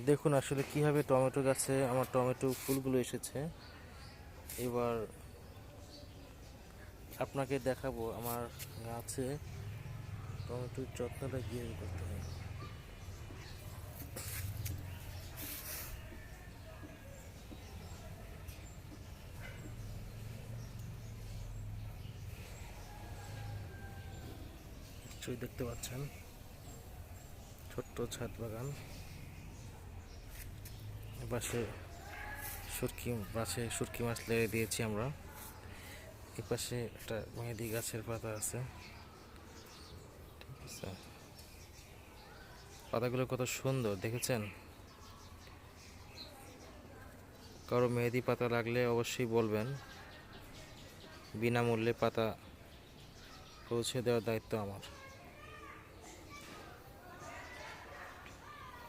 দেখুন আসলে কিভাবে টমেটো গাছে আমার টমেটো ফুলগুলো এসেছে। এবার আপনাকে দেখাবো আমার গাছে টমেটোর যত্নটা কীভাবে করতে হয়। নিশ্চয়ই দেখতে পাচ্ছেন ছোট্ট ছাদ বাগান। এপাশে সুরকি মাছ লেগে দিয়েছি আমরা। এপাশে একটা মেহেদি গাছের পাতা আছে, ঠিক আছে। পাতাগুলো কত সুন্দর দেখেছেন। কারো মেহেদি পাতা লাগলে অবশ্যই বলবেন, বিনামূল্যে পাতা পৌঁছে দেওয়ার দায়িত্ব আমার।